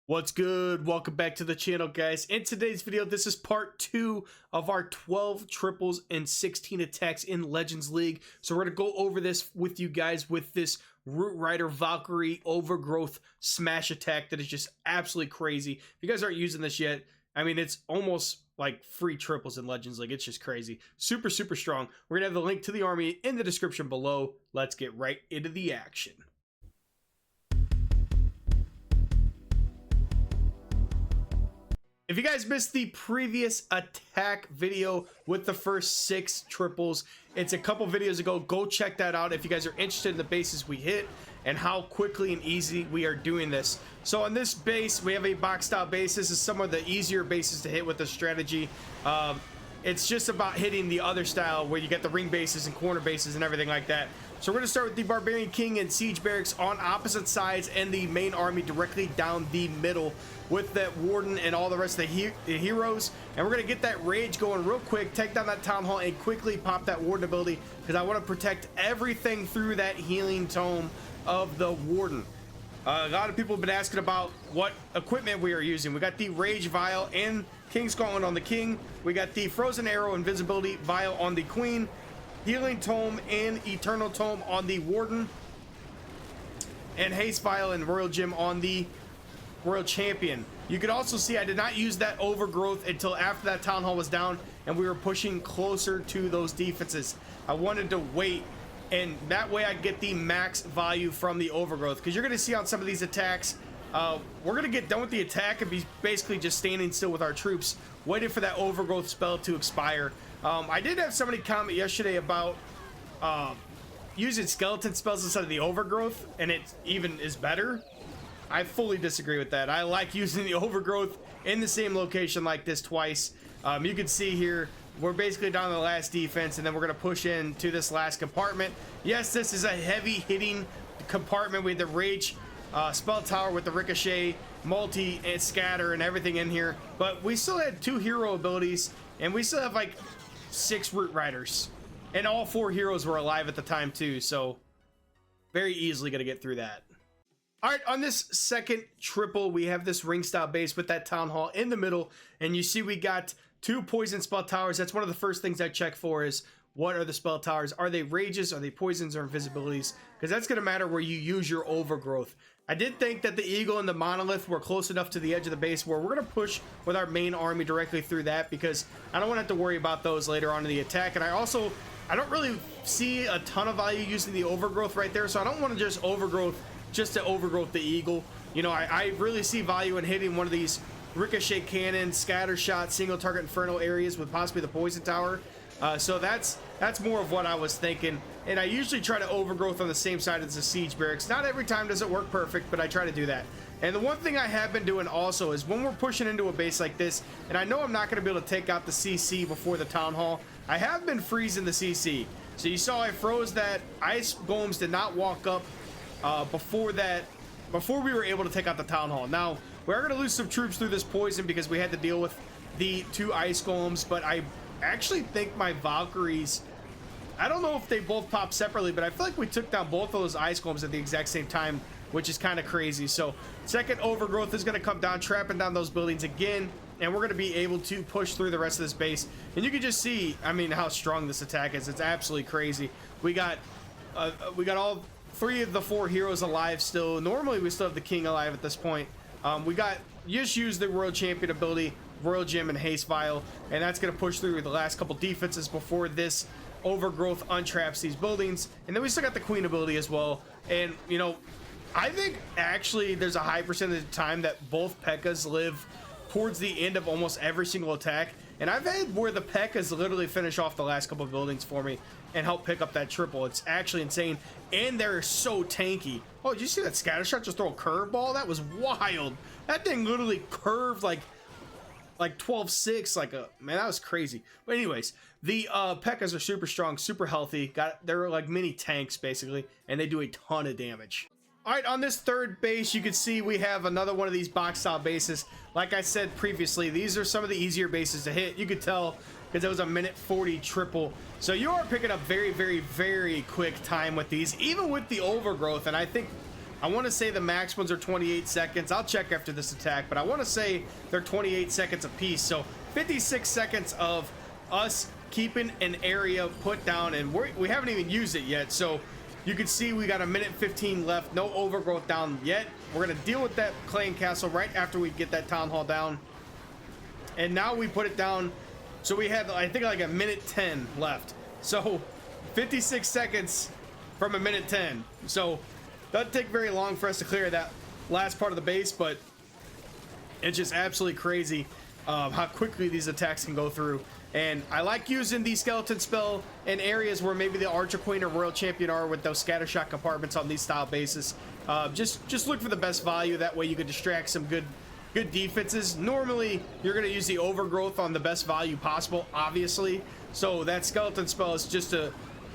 What's good? Welcome back to the channel, guys. In today's video, this is part 2 of our 12 triples and 16 attacks in Legends League. So we're going to go over this with you guys with this Root Rider Valkyrie Overgrowth smash attack that is just absolutely crazy. If you guys aren't using this yet, I mean, it's almost like free triples in Legends League. It's just crazy. Super strong. We're going to have the link to the army in the description below. Let's get right into the action. If you guys missed the previous attack video with the first 6 triples, it's a couple videos ago. Go check that out if you guys are interested in the bases we hit and how quickly and easy we are doing this. So on this base, we have a box style base. This is some of the easier bases to hit with the strategy. It's just about hitting the other style where you get the ring bases and corner bases and everything like that. So we're going to start with the Barbarian King and Siege Barracks on opposite sides and the main army directly down the middle with that Warden and all the rest of the heroes. And we're going to get that Rage going real quick, take down that Town Hall, and quickly pop that Warden ability because I want to protect everything through that Healing Tome of the Warden. A lot of people have been asking about what equipment we are using. We got the Rage Vial and King's Gauntlet on the King. We got the Frozen Arrow Invisibility Vial on the Queen. Healing Tome and Eternal Tome on the Warden. And Haste Vial and Royal Gem on the Royal Champion. You could also see I did not use that Overgrowth until after that Town Hall was down and we were pushing closer to those defenses. I wanted to wait, and that way I get the max value from the Overgrowth, because you're going to see on some of these attacks, we're going to get done with the attack and be basically just standing still with our troops waiting for that Overgrowth spell to expire. I did have somebody comment yesterday about using skeleton spells instead of the Overgrowth, and it even is better. I fully disagree with that. I like using the Overgrowth in the same location like this twice. You can see here, we're basically down to the last defense, and then we're going to push into this last compartment. Yes, this is a heavy hitting compartment with the Rage spell tower with the Ricochet, multi, and scatter, and everything in here. But we still had 2 hero abilities, and we still have like 6 Root Riders. And all 4 heroes were alive at the time too, so very easily going to get through that. All right, on this second triple, we have this ring style base with that Town Hall in the middle, and you see we got 2 poison spell towers. That's one of the first things I check for is, what are the spell towers? Are they rages? Are they poisons or invisibilities? Because that's going to matter where you use your Overgrowth. I did think that the Eagle and the Monolith were close enough to the edge of the base where we're going to push with our main army directly through that, because I don't want to have to worry about those later on in the attack. And I don't really see a ton of value using the Overgrowth right there, so I don't want to just Overgrowth just to Overgrowth the Eagle. You know, I really see value in hitting one of these Ricochet Cannon, Scatter Shot, Single Target Inferno areas with possibly the Poison Tower. So that's more of what I was thinking. And I usually try to Overgrowth on the same side as the Siege Barracks. Not every time does it work perfect, but I try to do that. And the one thing I have been doing also is when we're pushing into a base like this, and I know I'm not going to be able to take out the CC before the Town Hall, I have been freezing the CC. So you saw I froze that. Ice Golems did not walk up before we were able to take out the Town Hall. Now, we are going to lose some troops through this poison because we had to deal with the 2 Ice Golems, but I actually think my Valkyries, I don't know if they both pop separately, but I feel like we took down both of those Ice Golems at the exact same time, which is kind of crazy. So second Overgrowth is going to come down, trapping down those buildings again, and we're going to be able to push through the rest of this base. And you can just see, I mean, how strong this attack is. It's absolutely crazy. We got all 3 of the 4 heroes alive still. Normally we still have the King alive at this point. We just use the Royal Champion ability, Royal Gem, and Haste Vial, and that's going to push through the last couple defenses before this Overgrowth untraps these buildings. And then we still got the Queen ability as well. And, you know, I think actually there's a high percentage of the time that both P.E.K.K.A.s live towards the end of almost every single attack. And I've had where the P.E.K.K.A.s literally finish off the last couple of buildings for me and help pick up that triple. It's actually insane. And they're so tanky. Oh, did you see that Scattershot just throw a curveball? That was wild. That thing literally curved like 12-6, like a, man, that was crazy. But anyways, the P.E.K.K.A.s are super strong, super healthy. They're like mini tanks basically, and they do a ton of damage. All right, on this third base, you can see we have another one of these box style bases. Like I said previously, these are some of the easier bases to hit. You could tell because it was a minute 40 triple. So you are picking up very quick time with these, even with the Overgrowth. And I think I want to say the max ones are 28 seconds. I'll check after this attack, but I want to say they're 28 seconds apiece. So 56 seconds of us keeping an area put down, and we haven't even used it yet. So you can see we got a minute 15 left, no overgrowth down yet. We're gonna deal with that clan castle right after we get that town hall down, and now we put it down. So we had, I think, like a minute 10 left. So 56 seconds from a minute 10. So doesn't take very long for us to clear that last part of the base, but it's just absolutely crazy how quickly these attacks can go through. And I like using the skeleton spell in areas where maybe the Archer Queen or Royal Champion are, with those scattershot compartments on these style bases. Just look for the best value. That way you can distract some good defenses. Normally you're going to use the overgrowth on the best value possible, obviously. So that skeleton spell is just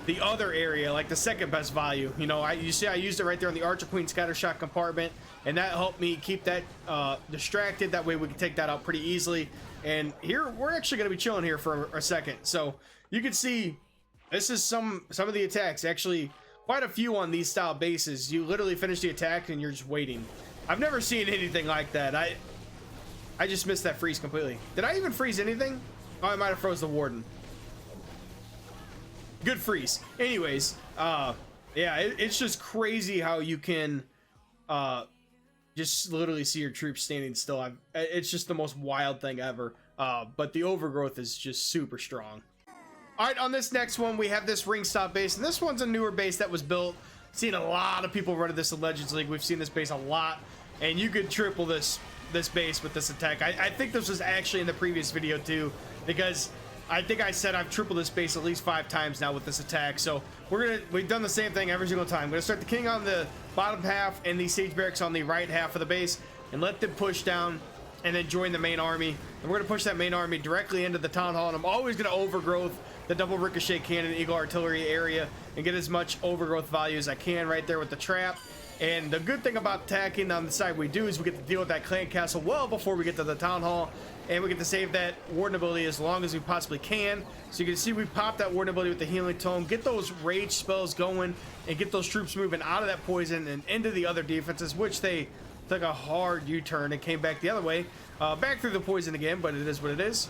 the other area, like the second best value. You know, you see I used it right there on the Archer Queen scattershot compartment, and that helped me keep that distracted. That way we can take that out pretty easily. And here we're actually going to be chilling here for a second. So you can see this is some of the attacks, actually quite a few on these style bases. You literally finish the attack and you're just waiting. I've never seen anything like that. I just missed that freeze completely. Did I even freeze anything? Oh, I might have froze the warden. Good freeze. Anyways, yeah, it's just crazy how you can just literally see your troops standing still. It's just the most wild thing ever. But the overgrowth is just super strong. All right, on this next one, we have this ring stop base, and this one's a newer base that was built. Seen a lot of people running this in Legends League. We've seen this base a lot, and you could triple this base with this attack. I think this was actually in the previous video too, because I think I said I've tripled this base at least 5 times now with this attack. So we've done the same thing every single time. We're gonna start the king on the bottom half and the siege barracks on the right half of the base, and let them push down and then join the main army. And we're gonna push that main army directly into the town hall, and I'm always gonna overgrowth the double ricochet cannon eagle artillery area and get as much overgrowth value as I can right there with the trap. And the good thing about attacking on the side we do is we get to deal with that clan castle well before we get to the town hall, and we get to save that warden ability as long as we possibly can. So you can see we pop that warden ability with the healing tome, get those rage spells going, and get those troops moving out of that poison and into the other defenses, which they took a hard U-turn and came back the other way, back through the poison again, but it is what it is.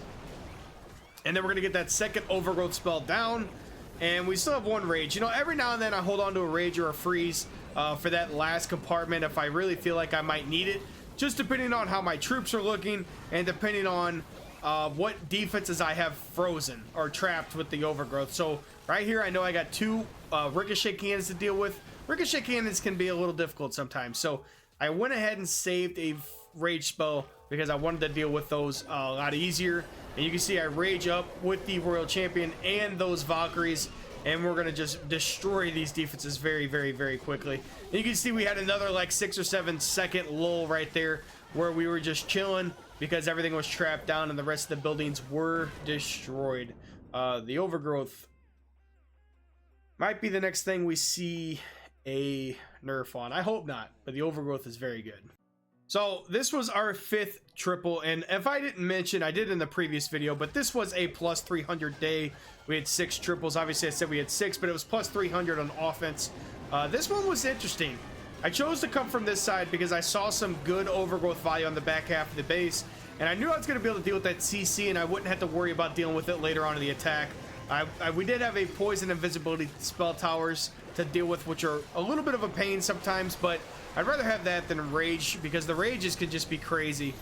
And then we're gonna get that second overgrowth spell down, and we still have 1 rage. You know, every now and then I hold on to a rage or a freeze for that last compartment if I really feel like I might need it, just depending on how my troops are looking and depending on what defenses I have frozen or trapped with the overgrowth. So right here I know I got 2 ricochet cannons to deal with. Ricochet cannons can be a little difficult sometimes, so I went ahead and saved a rage spell because I wanted to deal with those a lot easier. And you can see I rage up with the Royal Champion and those Valkyries, and we're gonna just destroy these defenses very, very, very quickly. And you can see we had another like 6 or 7 second lull right there where we were just chilling because everything was trapped down and the rest of the buildings were destroyed. The overgrowth might be the next thing we see a nerf on. I hope not, but the overgrowth is very good. So this was our 5th triple, and if I didn't mention, I did in the previous video, but this was a plus 300 day. We had 6 triples. Obviously I said we had 6, but it was plus 300 on offense. This one was interesting. I chose to come from this side because I saw some good overgrowth value on the back half of the base, and I knew I was going to be able to deal with that CC, and I wouldn't have to worry about dealing with it later on in the attack. We did have a poison invisibility spell towers to deal with, which are a little bit of a pain sometimes, but I'd rather have that than rage because the rages could just be crazy.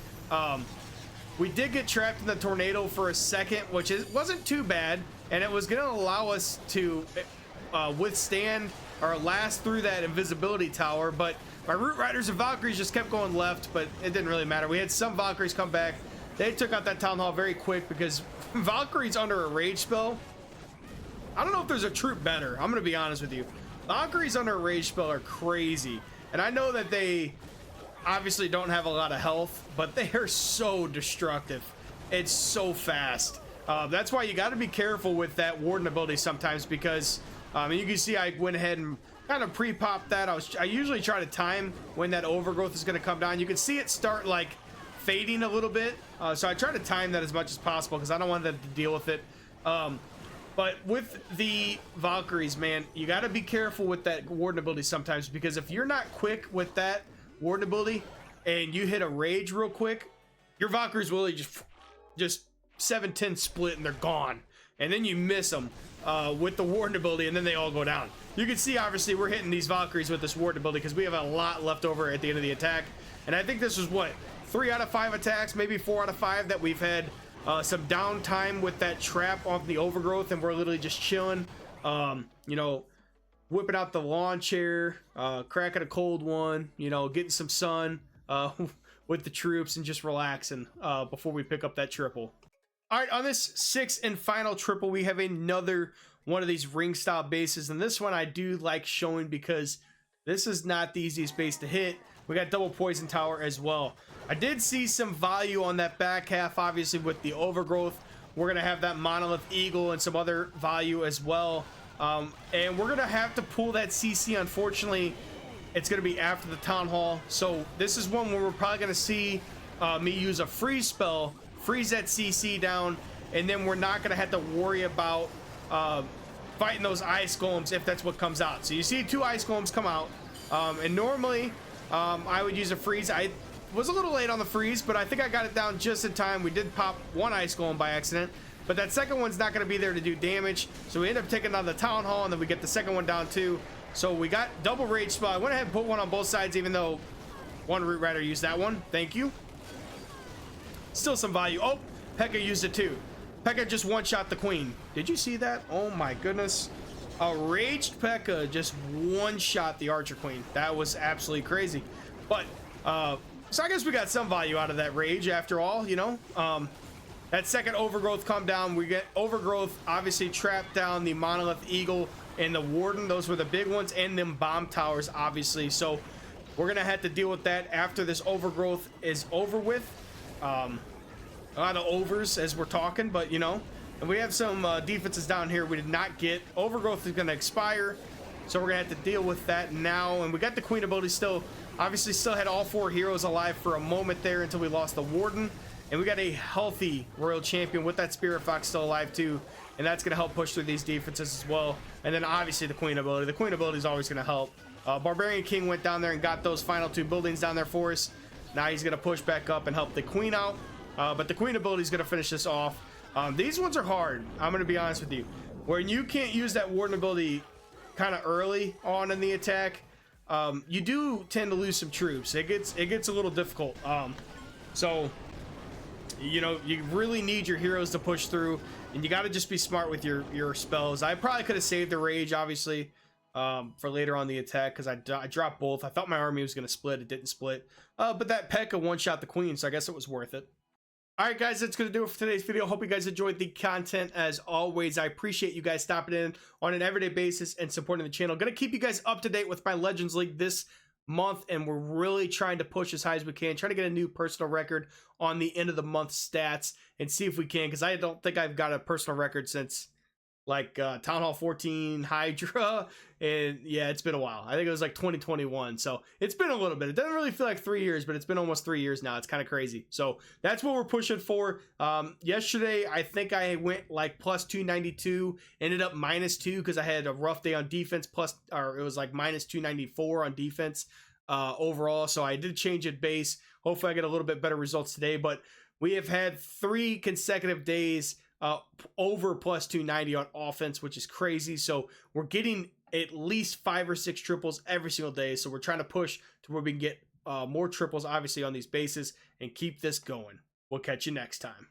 We did get trapped in the tornado for a second, which wasn't too bad, and it was going to allow us to withstand or last through that invisibility tower, but my root riders and Valkyries just kept going left, but it didn't really matter. We had some Valkyries come back. They took out that town hall very quick because Valkyries under a rage spell, I don't know if there's a troop better. I'm gonna be honest with you. Valkyries under a rage spell are crazy, and I know that they obviously don't have a lot of health, but they are so destructive. It's so fast. That's why you got to be careful with that warden ability sometimes, because you can see I went ahead and kind of pre-popped that. I usually try to time when that overgrowth is going to come down. You can see it start like fading a little bit, so I try to time that as much as possible because I don't want them to deal with it. But with the Valkyries, man, you got to be careful with that Warden ability sometimes, because if you're not quick with that Warden ability and you hit a rage real quick, your Valkyries will just 7-10 split and they're gone. And then you miss them with the Warden ability, and then they all go down. You can see, obviously, we're hitting these Valkyries with this Warden ability because we have a lot left over at the end of the attack. And I think this was, what, 3 out of 5 attacks, maybe 4 out of 5 that we've had some downtime with that trap off the Overgrowth, and we're literally just chilling, you know, whipping out the lawn chair, cracking a cold one, you know, getting some sun with the troops and just relaxing before we pick up that triple. All right, on this 6th and final triple, we have another one of these ring style bases, and this one I do like showing because this is not the easiest base to hit. We got double poison tower as well. I did see some value on that back half, obviously with the Overgrowth. We're gonna have that monolith eagle and some other value as well, and we're gonna have to pull that CC. Unfortunately, it's gonna be after the town hall, so this is one where we're probably gonna see me use a freeze spell, freeze that CC down, and then we're not gonna have to worry about fighting those ice golems if that's what comes out. So you see 2 ice golems come out, and normally I would use a freeze. I was a little late on the freeze, but I think I got it down just in time. We did pop 1 ice golem by accident, but that second one's not going to be there to do damage, so we end up taking down the town hall, and then we get the second one down too. So we got double rage spell. I went ahead and put 1 on both sides, even though 1 root rider used that one. Thank you. Still some value. Oh, Pekka used it too. Pekka just one-shot the queen. Did you see that? Oh my goodness. A raged Pekka just one-shot the archer queen. That was absolutely crazy. But so I guess we got some value out of that rage after all, you know. That second Overgrowth come down. We get Overgrowth obviously trapped down the monolith eagle and the warden. Those were the big ones, and them bomb towers obviously. So we're gonna have to deal with that after this Overgrowth is over with. A lot of overs as we're talking, but you know, and we have some defenses down here we did not get. Overgrowth is going to expire, so we're gonna have to deal with that now. And we got the queen ability still. Obviously still had all 4 heroes alive for a moment there until we lost the warden, and we got a healthy royal champion with that spirit fox still alive too, and that's going to help push through these defenses as well. And then obviously the queen ability. The queen ability is always going to help. Barbarian King went down there and got those final 2 buildings down there for us. Now he's going to push back up and help the queen out. But the queen ability is going to finish this off. These ones are hard. I'm going to be honest with you. When you can't use that warden ability kind of early on in the attack, you do tend to lose some troops. It gets a little difficult. So, you know, you really need your heroes to push through, and you got to just be smart with your spells. I probably could have saved the rage, obviously, for later on the attack, because I dropped both. I thought my army was going to split. It didn't split. But that Pekka one-shot the queen, so I guess it was worth it. Alright guys, that's going to do it for today's video. Hope you guys enjoyed the content as always. I appreciate you guys stopping in on an everyday basis and supporting the channel. Going to keep you guys up to date with my Legends League this month, and we're really trying to push as high as we can. Trying to get a new personal record on the end of the month stats and see if we can, because I don't think I've got a personal record since like Town Hall 14 Hydra, and yeah, it's been a while. I think it was like 2021, so it's been a little bit. It doesn't really feel like 3 years, but it's been almost 3 years now. It's kind of crazy. So that's what we're pushing for. Yesterday I think I went like plus 292, ended up minus 2 because I had a rough day on defense, or it was like minus 294 on defense overall. So I did change it base. Hopefully I get a little bit better results today, but we have had 3 consecutive days over plus 290 on offense, which is crazy. So we're getting at least 5 or 6 triples every single day. So we're trying to push to where we can get more triples, obviously, on these bases and keep this going. We'll catch you next time.